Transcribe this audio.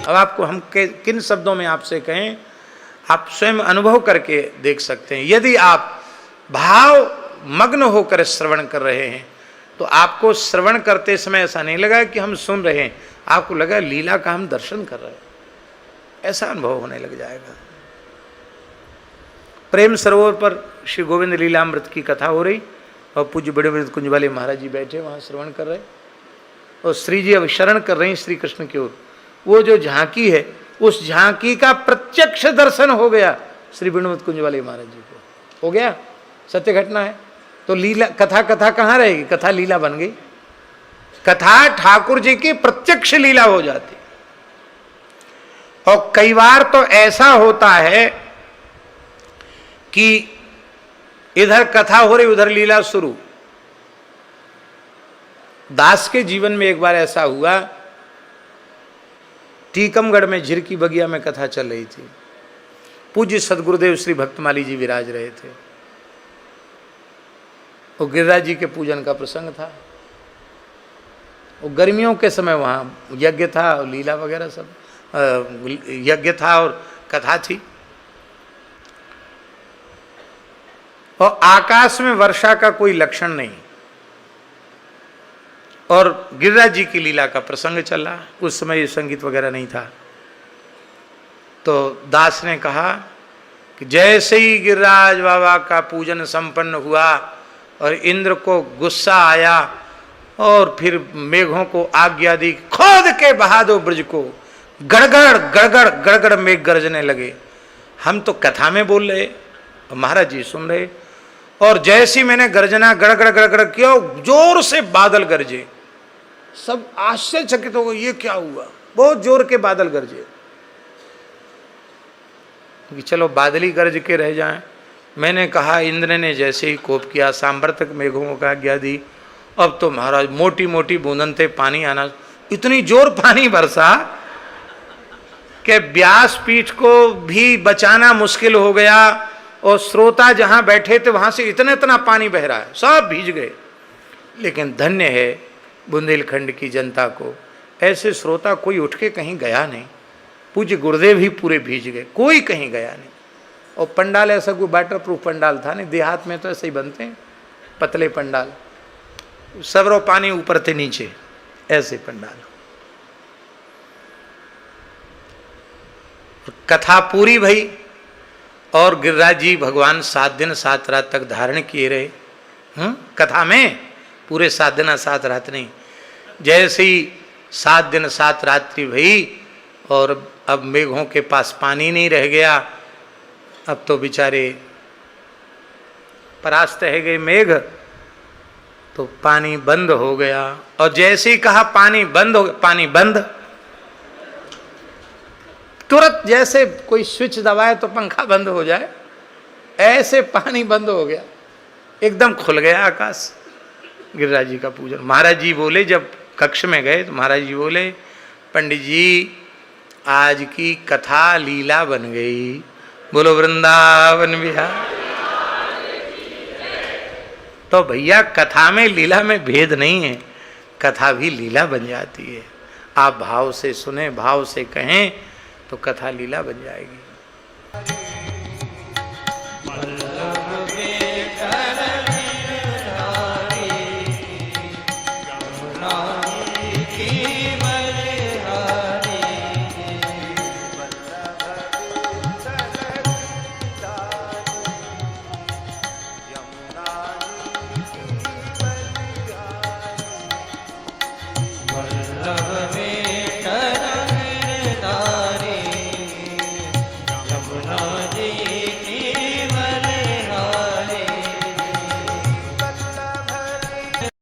अब आपको हम किन शब्दों में आपसे कहें, आप स्वयं अनुभव करके देख सकते हैं। यदि आप भाव मग्न होकर श्रवण कर रहे हैं तो आपको श्रवण करते समय ऐसा नहीं लगा कि हम सुन रहे हैं, आपको लगा लीला का हम दर्शन कर रहे हैं, ऐसा अनुभव होने लग जाएगा। प्रेम सरोवर पर श्री गोविंद लीलामृत की कथा हो रही और पूज्य बड़े बड़े कुंज वाले महाराज जी बैठे वहाँ श्रवण कर रहे और श्री जी अब शरण कर रही श्री कृष्ण की ओर। वो जो झांकी है उस झांकी का प्रत्यक्ष दर्शन हो गया श्री विनोद कुंज वाले महाराज जी को, हो गया, सत्य घटना है। तो लीला कथा कहाँ रहेगी, कथा लीला बन गई। कथा ठाकुर जी की प्रत्यक्ष लीला हो जाती। और कई बार तो ऐसा होता है कि इधर कथा हो रही उधर लीला शुरू। दास के जीवन में एक बार ऐसा हुआ, टीकमगढ़ में झिरकी बगिया में कथा चल रही थी। पूज्य सदगुरुदेव श्री भक्तमाली जी विराज रहे थे। वो गिरिराज जी के पूजन का प्रसंग था। वो गर्मियों के समय वहाँ यज्ञ था और लीला वगैरह सब, यज्ञ था और कथा थी। और आकाश में वर्षा का कोई लक्षण नहीं और गिरिराज जी की लीला का प्रसंग चल रहा। उस समय ये संगीत वगैरह नहीं था। तो दास ने कहा कि जैसे ही गिरिराज बाबा का पूजन संपन्न हुआ और इंद्र को गुस्सा आया और फिर मेघों को आज्ञा दी, खोद के बहा दो ब्रज को, गड़गड़ गड़गड़ गड़गड़ मेघ गरजने लगे। हम तो कथा में बोल रहे, महाराज जी सुन रहे, और जैसी मैंने गर्जना गड़गड़ गड़गड़ किया जोर से बादल गरजे। सब आश्चर्यचकित हो गए, ये क्या हुआ, बहुत जोर के बादल गरजे। कि चलो बादली गरज के रह जाएं। मैंने कहा इंद्र ने जैसे ही कोप किया, सांवर्तक मेघों का आज्ञा दी, अब तो महाराज मोटी मोटी बूंदनते पानी आना, इतनी जोर पानी बरसा कि व्यासपीठ को भी बचाना मुश्किल हो गया और श्रोता जहां बैठे थे वहां से इतना इतना पानी बह रहा है, सब भीज गए। लेकिन धन्य है बुंदेलखंड की जनता को, ऐसे श्रोता कोई उठ के कहीं गया नहीं। पूज्य गुरुदेव ही पूरे भीज गए, कोई कहीं गया नहीं। और पंडाल ऐसा कोई वाटर प्रूफ पंडाल था नहीं, देहात में तो ऐसे ही बनते हैं पतले पंडाल, सबरो पानी ऊपर थे नीचे, ऐसे पंडाल। कथा पूरी भई और गिरिराज जी भगवान 7 दिन 7 रात तक धारण किए रहे। कथा में पूरे 7 दिन 7 रात नहीं, जैसे ही 7 दिन 7 रात्रि भई और अब मेघों के पास पानी नहीं रह गया, अब तो बेचारे परास्त रह गए मेघ, तो पानी बंद हो गया। और जैसे ही कहा पानी बंद हो गया, पानी बंद, तुरंत जैसे कोई स्विच दबाए तो पंखा बंद हो जाए, ऐसे पानी बंद हो गया, एकदम खुल गया आकाश। गिरिराज जी का पूजन। महाराज जी बोले, जब कक्ष में गए तो महाराज जी बोले, पंडित जी आज की कथा लीला बन गई, बोलो वृंदावन बिहार। तो भैया कथा में लीला में भेद नहीं है, कथा भी लीला बन जाती है। आप भाव से सुने, भाव से कहें तो कथा लीला बन जाएगी।